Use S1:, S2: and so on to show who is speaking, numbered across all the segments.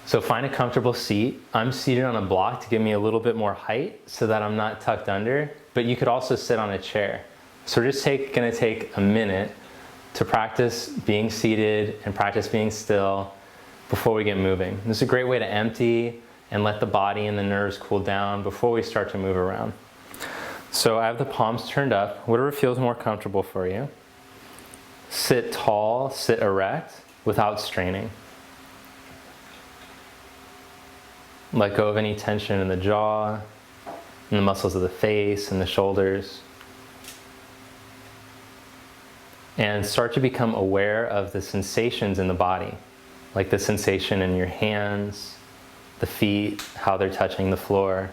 S1: So find a comfortable seat. I'm seated on a block to give me a little bit more height so that I'm not tucked under, but you could also sit on a chair. So we're just gonna take a minute to practice being seated and practice being still before we get moving. This is a great way to empty and let the body and the nerves cool down before we start to move around. So I have the palms turned up, whatever feels more comfortable for you. Sit tall, sit erect without straining. Let go of any tension in the jaw, in the muscles of the face and the shoulders. And start to become aware of the sensations in the body, like the sensation in your hands, the feet, how they're touching the floor,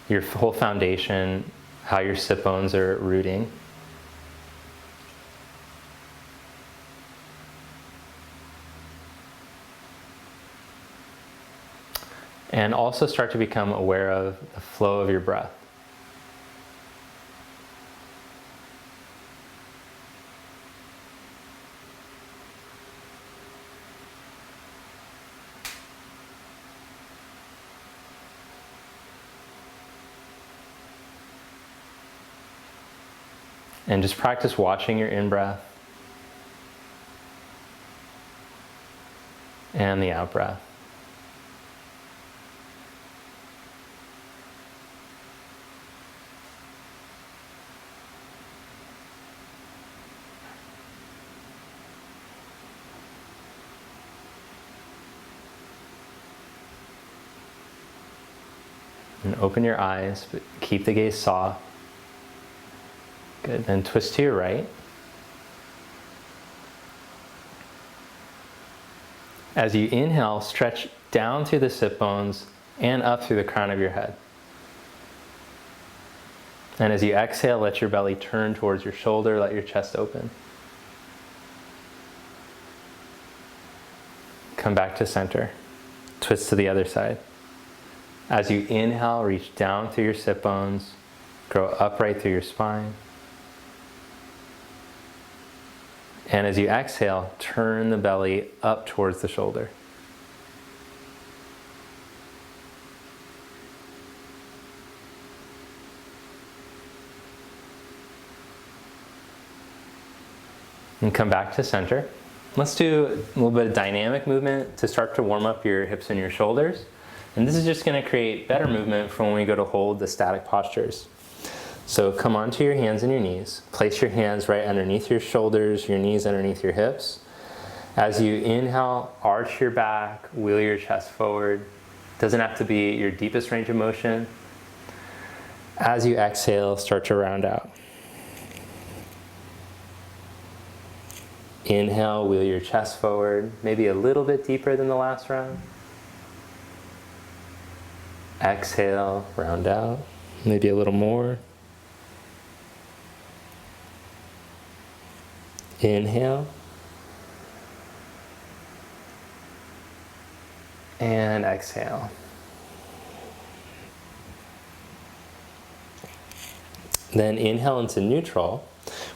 S1: your whole foundation, how your sit bones are rooting. And also start to become aware of the flow of your breath. And just practice watching your in-breath and the out-breath. And open your eyes, but keep the gaze soft. Good, then twist to your right. As you inhale, stretch down through the sit bones and up through the crown of your head. And as you exhale, let your belly turn towards your shoulder, let your chest open. Come back to center. Twist to the other side. As you inhale, reach down through your sit bones, grow upright through your spine. And as you exhale, turn the belly up towards the shoulder. And come back to center. Let's do a little bit of dynamic movement to start to warm up your hips and your shoulders. And this is just going to create better movement for when we go to hold the static postures. So come onto your hands and your knees. Place your hands right underneath your shoulders, your knees underneath your hips. As you inhale, arch your back, wheel your chest forward. Doesn't have to be your deepest range of motion. As you exhale, start to round out. Inhale, wheel your chest forward, maybe a little bit deeper than the last round. Exhale, round out, maybe a little more. Inhale. And exhale. Then inhale into neutral.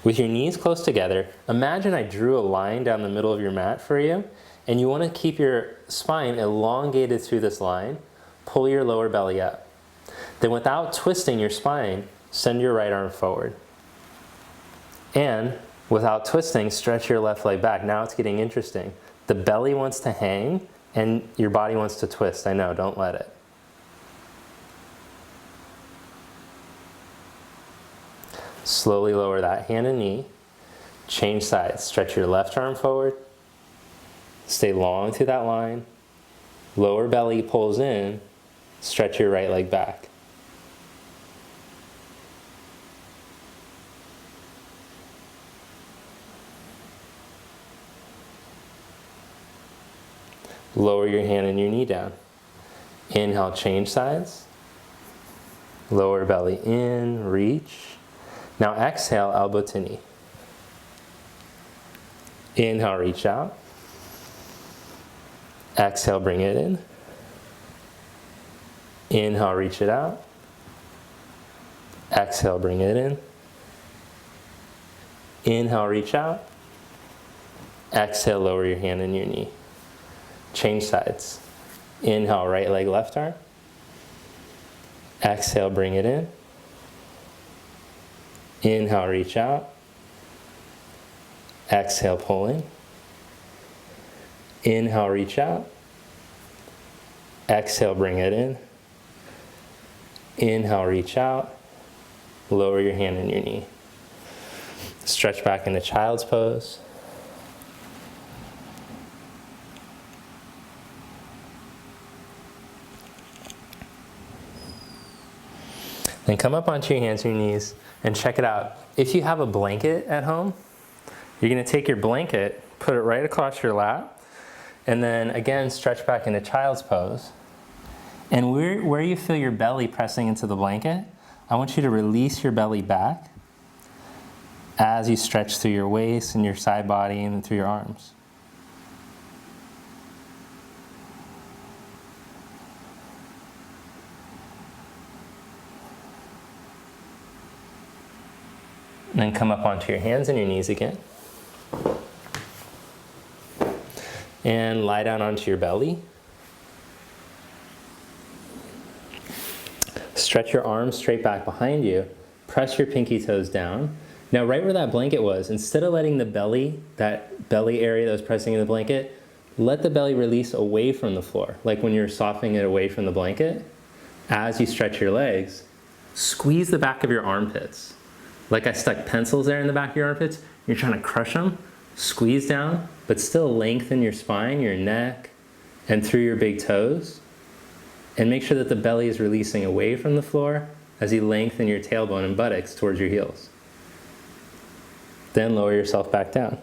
S1: With your knees close together, imagine I drew a line down the middle of your mat for you, and you want to keep your spine elongated through this line. Pull your lower belly up. Then without twisting your spine, send your right arm forward. And without twisting, stretch your left leg back. Now it's getting interesting. The belly wants to hang and your body wants to twist. I know, don't let it. Slowly lower that hand and knee. Change sides. Stretch your left arm forward. Stay long through that line. Lower belly pulls in. Stretch your right leg back. Lower your hand and your knee down. Inhale, change sides. Lower belly in, reach. Now exhale, elbow to knee. Inhale, reach out. Exhale, bring it in. Inhale, reach it out. Exhale, bring it in. Inhale, reach out. Exhale, lower your hand and your knee. Change sides. Inhale, right leg, left arm. Exhale, bring it in. Inhale, reach out. Exhale, pull in. Inhale, reach out. Exhale, bring it in. Inhale, reach out. Lower your hand and your knee. Stretch back into child's pose. Then come up onto your hands and your knees and check it out. If you have a blanket at home, you're going to take your blanket, put it right across your lap, and then again stretch back into child's pose. And where you feel your belly pressing into the blanket, I want you to release your belly back as you stretch through your waist and your side body and through your arms. And then come up onto your hands and your knees again. And lie down onto your belly. Stretch your arms straight back behind you. Press your pinky toes down. Now right where that blanket was, instead of letting the belly, that belly area that was pressing in the blanket, let the belly release away from the floor. Like when you're softening it away from the blanket, as you stretch your legs, squeeze the back of your armpits. Like I stuck pencils there in the back of your armpits, you're trying to crush them, squeeze down, but still lengthen your spine, your neck, and through your big toes. And make sure that the belly is releasing away from the floor as you lengthen your tailbone and buttocks towards your heels. Then lower yourself back down.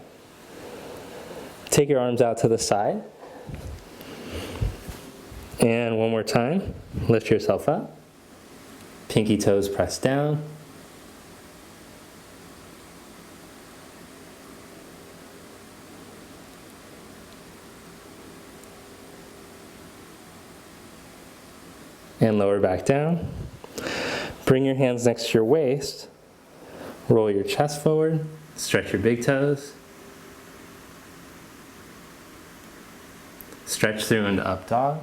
S1: Take your arms out to the side. And one more time, lift yourself up. Pinky toes press down. And lower back down. Bring your hands next to your waist. Roll your chest forward. Stretch your big toes. Stretch through into up dog.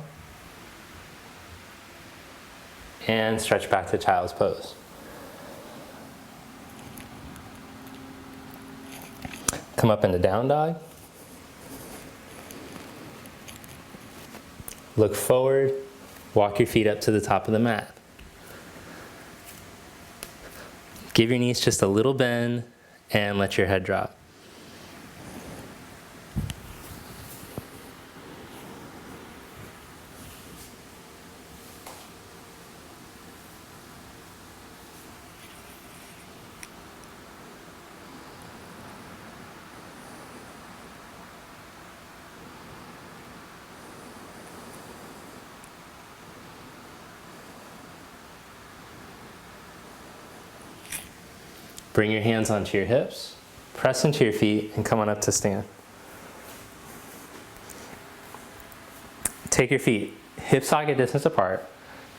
S1: And stretch back to child's pose. Come up into down dog. Look forward. Walk your feet up to the top of the mat. Give your knees just a little bend and let your head drop. Bring your hands onto your hips, press into your feet, and come on up to stand. Take your feet hip socket distance apart,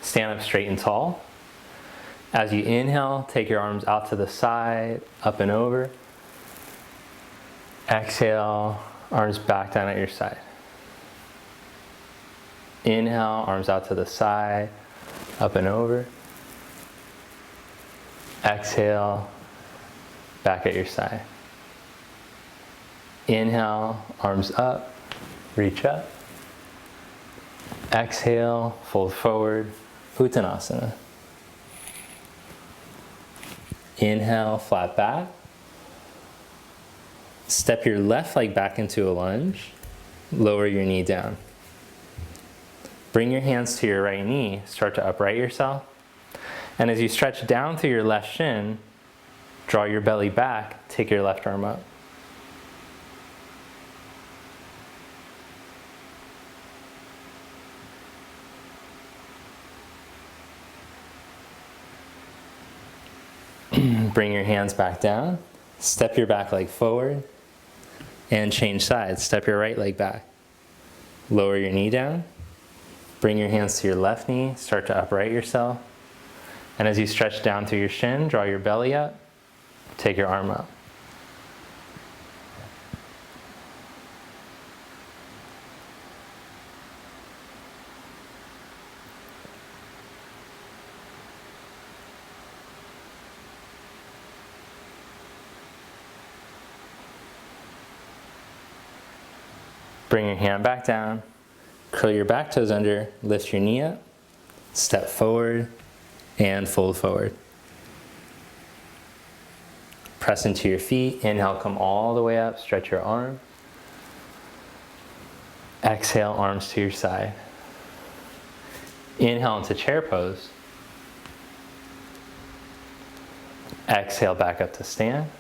S1: stand up straight and tall. As you inhale, take your arms out to the side, up and over. Exhale, arms back down at your side. Inhale, arms out to the side, up and over. Exhale, back at your side. Inhale, arms up, reach up. Exhale, fold forward, Uttanasana. Inhale, flat back. Step your left leg back into a lunge. Lower your knee down. Bring your hands to your right knee. Start to upright yourself. And as you stretch down through your left shin, draw your belly back, take your left arm up. Bring your hands back down, step your back leg forward, and change sides. Step your right leg back. Lower your knee down, bring your hands to your left knee, start to upright yourself. And as you stretch down through your shin, draw your belly up, take your arm up. Bring your hand back down, curl your back toes under, lift your knee up, step forward, and fold forward. Press into your feet, inhale, come all the way up, stretch your arm. Exhale, arms to your side. Inhale into chair pose. Exhale, back up to stand.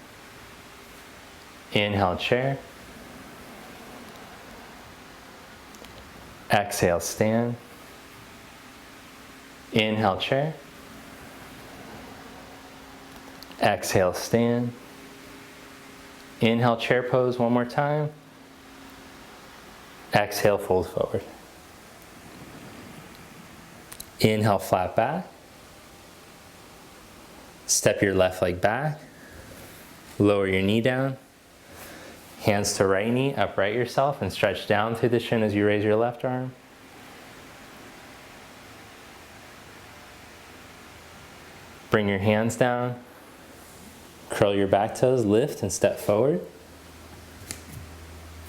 S1: Inhale, chair. Exhale, stand. Inhale, chair. Exhale, stand. Inhale, chair pose one more time. Exhale, fold forward. Inhale, flat back. Step your left leg back. Lower your knee down. Hands to right knee, upright yourself and stretch down through the shin as you raise your left arm. Bring your hands down. Curl your back toes, lift and step forward.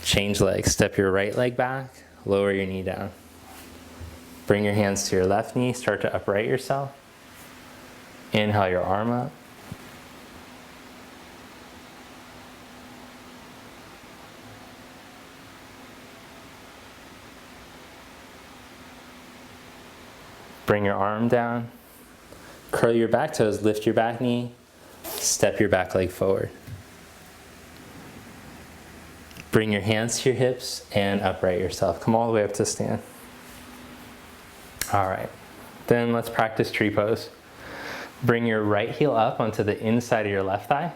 S1: Change legs, step your right leg back, lower your knee down. Bring your hands to your left knee, start to upright yourself. Inhale your arm up. Bring your arm down. Curl your back toes, lift your back knee, step your back leg forward. Bring your hands to your hips and upright yourself. Come all the way up to stand. All right, then let's practice tree pose. Bring your right heel up onto the inside of your left thigh.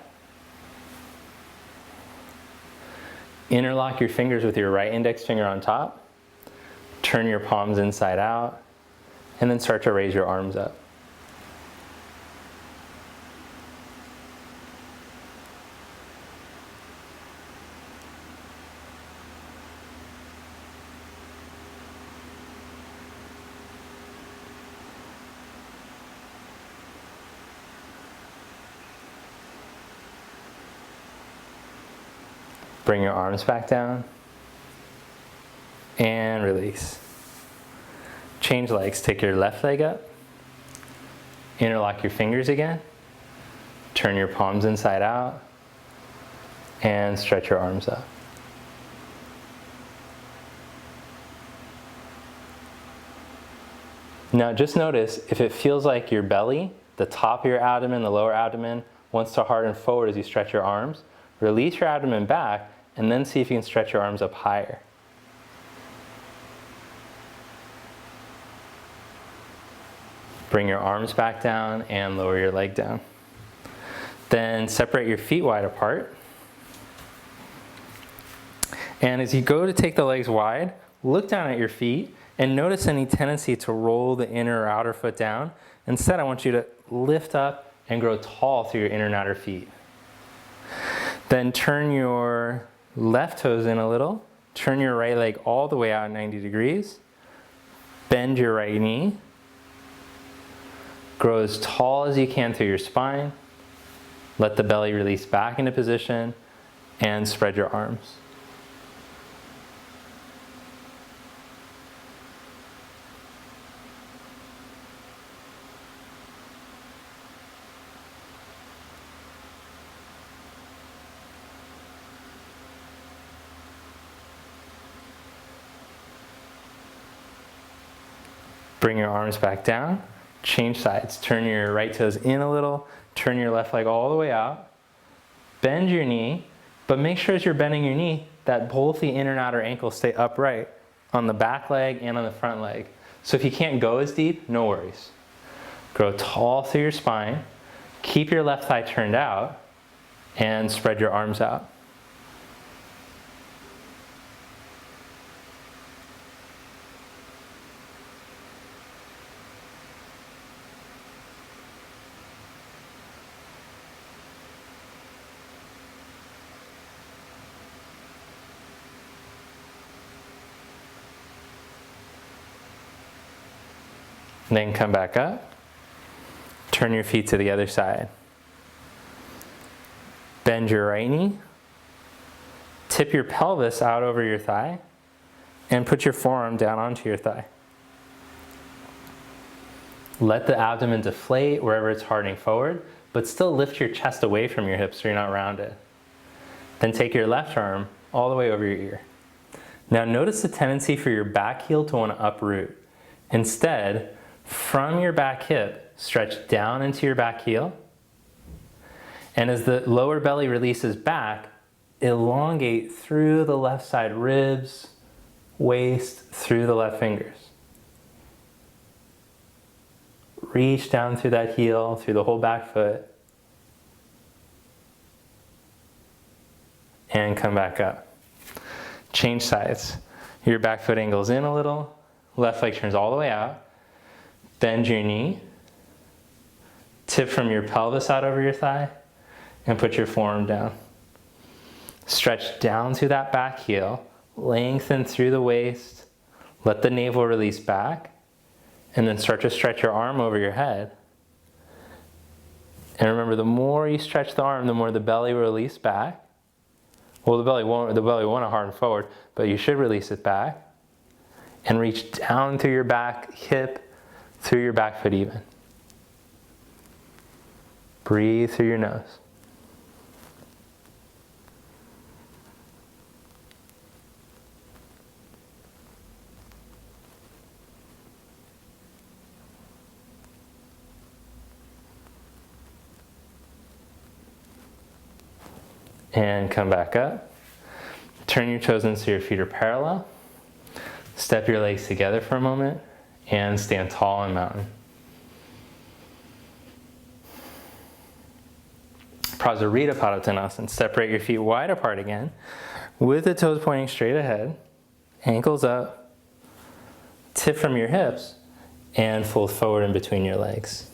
S1: Interlock your fingers with your right index finger on top. Turn your palms inside out, and then start to raise your arms up. Bring your arms back down and release. Change legs. Take your left leg up. Interlock your fingers again. Turn your palms inside out and stretch your arms up. Now just notice if it feels like your belly, the top of your abdomen, the lower abdomen wants to harden forward as you stretch your arms. Release your abdomen back and then see if you can stretch your arms up higher. Bring your arms back down and lower your leg down. Then separate your feet wide apart. And as you go to take the legs wide, look down at your feet and notice any tendency to roll the inner or outer foot down. Instead, I want you to lift up and grow tall through your inner and outer feet. Then turn your left toes in a little. Turn your right leg all the way out 90 degrees. Bend your right knee. Grow as tall as you can through your spine. Let the belly release back into position and spread your arms. Bring your arms back down, change sides. Turn your right toes in a little, turn your left leg all the way out. Bend your knee, but make sure as you're bending your knee that both the inner and outer ankles stay upright on the back leg and on the front leg. So if you can't go as deep, no worries. Grow tall through your spine, keep your left thigh turned out, and spread your arms out. Then come back up. Turn your feet to the other side. Bend your right knee. Tip your pelvis out over your thigh. and put your forearm down onto your thigh. Let the abdomen deflate wherever it's hardening forward, but still lift your chest away from your hips so you're not rounded. Then take your left arm all the way over your ear. Now notice the tendency for your back heel to want to uproot. Instead, from your back hip, stretch down into your back heel. And as the lower belly releases back, elongate through the left side ribs, waist, through the left fingers. Reach down through that heel, through the whole back foot. And come back up. Change sides. Your back foot angles in a little. Left leg turns all the way out. Bend your knee. Tip from your pelvis out over your thigh. And put your forearm down. Stretch down through that back heel. Lengthen through the waist. Let the navel release back. And then start to stretch your arm over your head. And remember, the more you stretch the arm, the more the belly will release back. Well, the belly won't harden forward, but you should release it back. And reach down through your back hip, through your back foot even. Breathe through your nose. And come back up. Turn your toes in so your feet are parallel. Step your legs together for a moment and stand tall in mountain. Prasarita Padottanasana. Separate your feet wide apart again with the toes pointing straight ahead. Ankles up. Tip from your hips and fold forward in between your legs.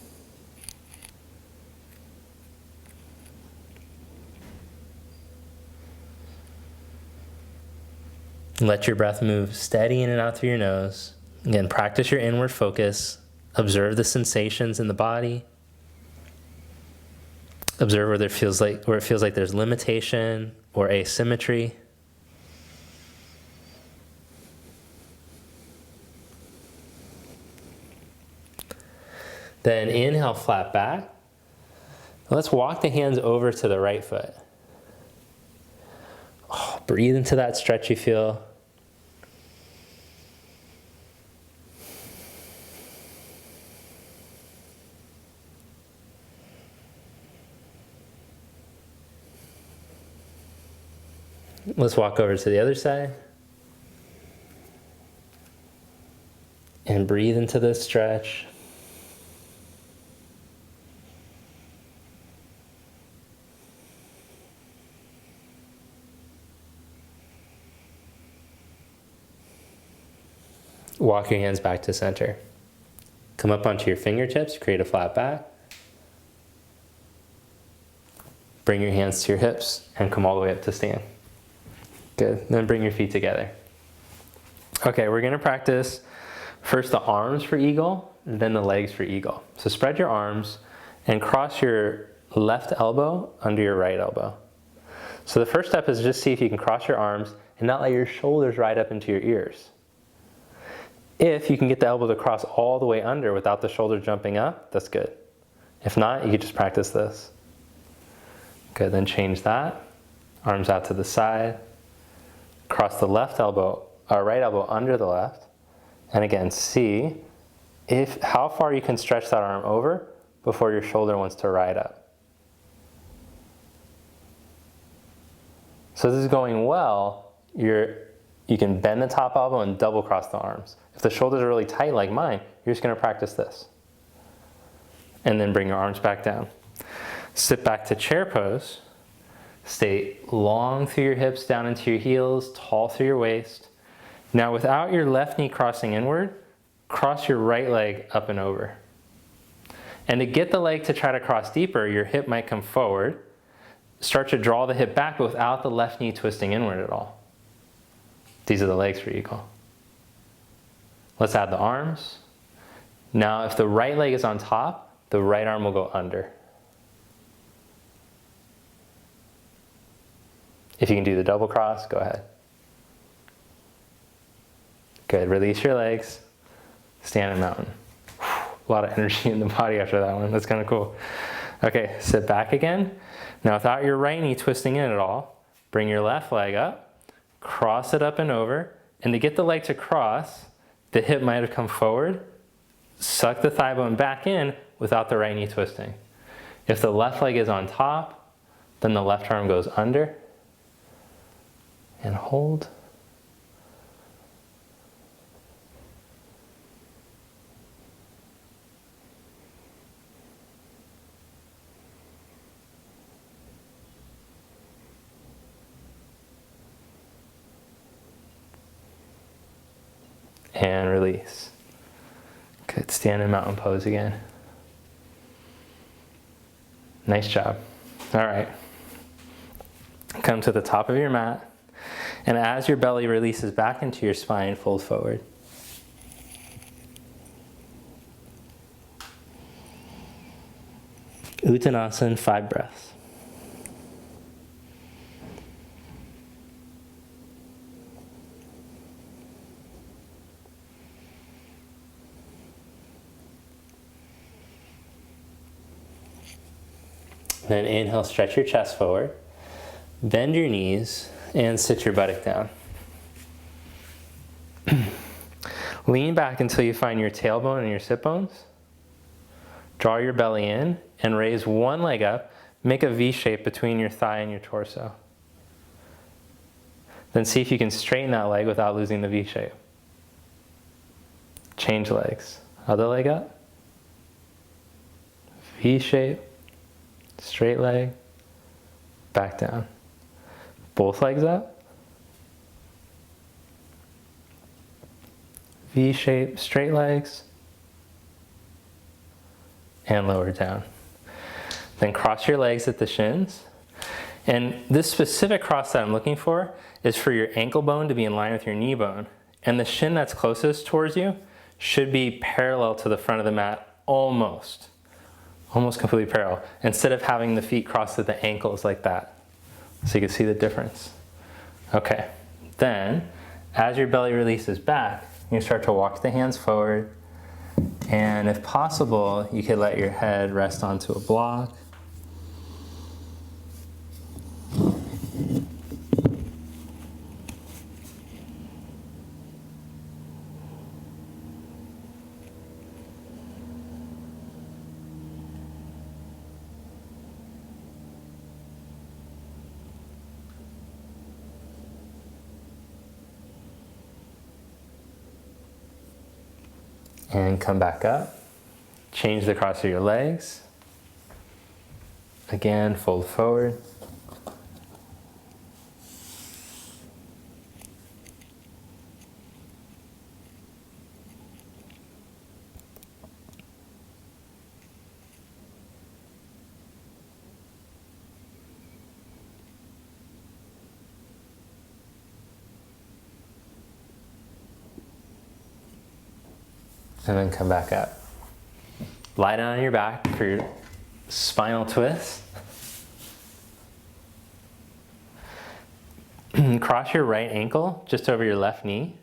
S1: Let your breath move steady in and out through your nose. Again, practice your inward focus. Observe the sensations in the body. Observe where it feels like there's limitation or asymmetry. Then inhale, flat back. Let's walk the hands over to the right foot. Oh, breathe into that stretch you feel. Let's walk over to the other side. And breathe into this stretch. Walk your hands back to center. Come up onto your fingertips, create a flat back. Bring your hands to your hips and come all the way up to stand. Good, then bring your feet together. Okay, we're gonna practice first the arms for eagle, then the legs for eagle. So spread your arms and cross your left elbow under your right elbow. So the first step is just see if you can cross your arms and not let your shoulders ride up into your ears. If you can get the elbow to cross all the way under without the shoulder jumping up, that's good. If not, you can just practice this. Good, then change that. Arms out to the side. Cross the left elbow, or right elbow under the left. And again, see how far you can stretch that arm over before your shoulder wants to ride up. So this is going well. You can bend the top elbow and double cross the arms. If the shoulders are really tight like mine, you're just going to practice this. And then bring your arms back down. Sit back to chair pose. Stay long through your hips, down into your heels, tall through your waist. Now without your left knee crossing inward, cross your right leg up and over. And to get the leg to try to cross deeper, your hip might come forward. Start to draw the hip back, but without the left knee twisting inward at all. These are the legs for eagle. Let's add the arms. Now if the right leg is on top, the right arm will go under. If you can do the double cross, go ahead. Good, release your legs, standing mountain. A lot of energy in the body after that one, that's kind of cool. Okay, sit back again. Now without your right knee twisting in at all, bring your left leg up, cross it up and over, and to get the leg to cross, the hip might have come forward, suck the thigh bone back in without the right knee twisting. If the left leg is on top, then the left arm goes under, and hold. And release. Good, stand in mountain pose again. Nice job. All right. Come to the top of your mat. And as your belly releases back into your spine, fold forward. Uttanasana, 5 breaths. Then inhale, stretch your chest forward, bend your knees, and sit your buttock down. Lean back until you find your tailbone and your sit bones. Draw your belly in and raise one leg up. Make a V shape between your thigh and your torso. Then see if you can straighten that leg without losing the V shape. Change legs. Other leg up. V shape. Straight leg, back down. Both legs up. V shape, straight legs, and lower down. Then cross your legs at the shins. And this specific cross that I'm looking for is for your ankle bone to be in line with your knee bone. And the shin that's closest towards you should be parallel to the front of the mat, almost completely parallel, instead of having the feet crossed at the ankles like that. So you can see the difference. Okay, then as your belly releases back, you start to walk the hands forward, and if possible, you could let your head rest onto a block. And come back up. Change the cross of your legs. Again, fold forward. And then come back up. Lie down on your back for your spinal twist. Cross your right ankle just over your left knee.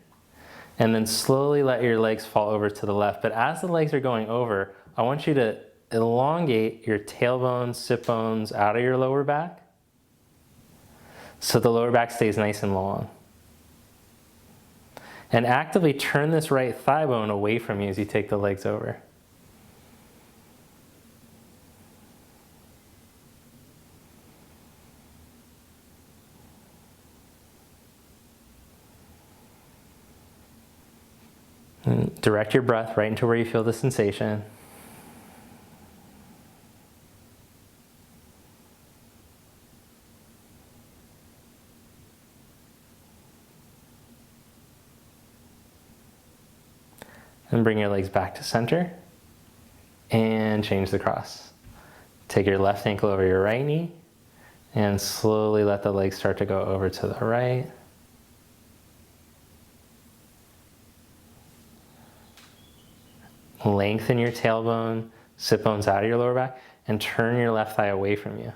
S1: And then slowly let your legs fall over to the left. But as the legs are going over, I want you to elongate your tailbone, sit bones out of your lower back, so the lower back stays nice and long. And actively turn this right thigh bone away from you as you take the legs over. And direct your breath right into where you feel the sensation. And bring your legs back to center and change the cross. Take your left ankle over your right knee and slowly let the legs start to go over to the right. Lengthen your tailbone, sit bones out of your lower back, and turn your left thigh away from you.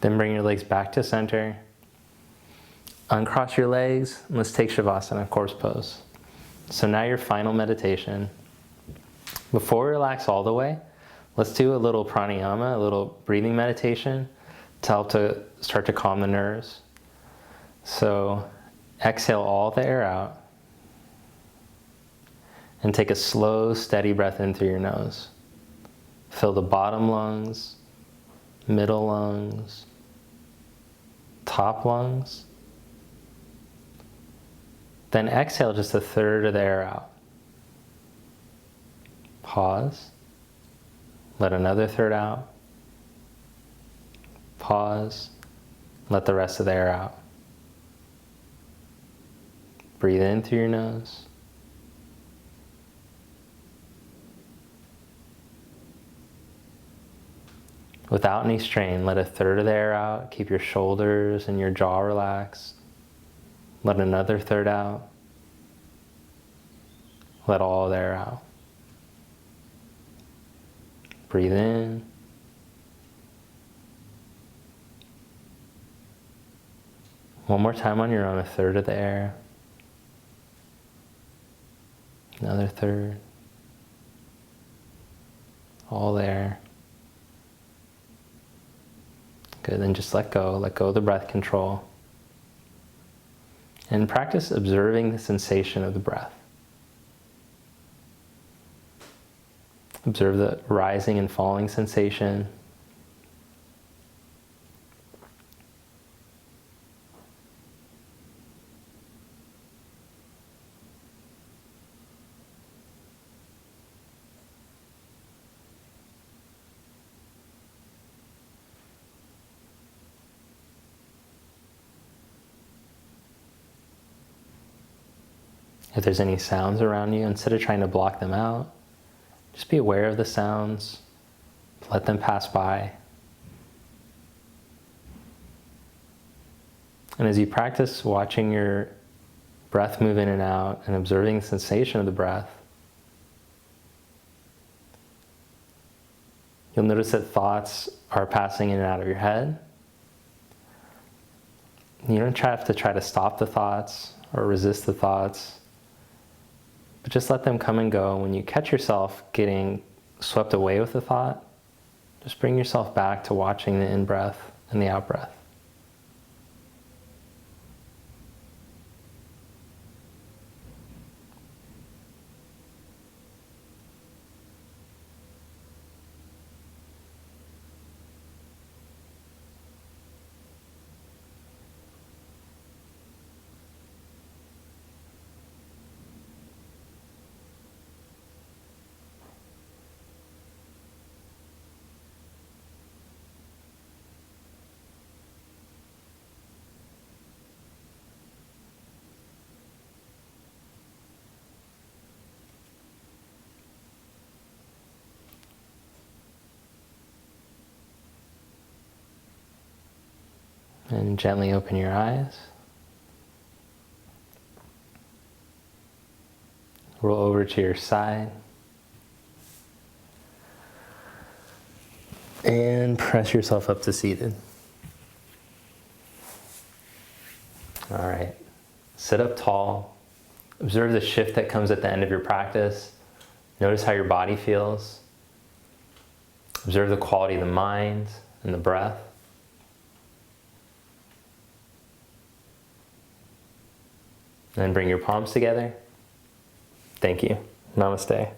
S1: Then bring your legs back to center. Uncross your legs. Let's take Shavasana, corpse pose. So now your final meditation. Before we relax all the way, let's do a little pranayama, a little breathing meditation to help to start to calm the nerves. So exhale all the air out and take a slow, steady breath in through your nose. Fill the bottom lungs, middle lungs, top lungs. Then exhale just a third of the air out. Pause. Let another third out. Pause. Let the rest of the air out. Breathe in through your nose. Without any strain, let a third of the air out. Keep your shoulders and your jaw relaxed. Let another third out. Let all the air out. Breathe in. One more time on your own, a third of the air. Another third. All the air. Good, then just let go of the breath control. And practice observing the sensation of the breath. Observe the rising and falling sensation. If there's any sounds around you, instead of trying to block them out, just be aware of the sounds, let them pass by. And as you practice watching your breath move in and out and observing the sensation of the breath, you'll notice that thoughts are passing in and out of your head. You don't have to try to stop the thoughts or resist the thoughts. But just let them come and go. When you catch yourself getting swept away with the thought, just bring yourself back to watching the in-breath and the out-breath. And gently open your eyes. Roll over to your side. And press yourself up to seated. All right. Sit up tall. Observe the shift that comes at the end of your practice. Notice how your body feels. Observe the quality of the mind and the breath. And then bring your palms together. Thank you. Namaste.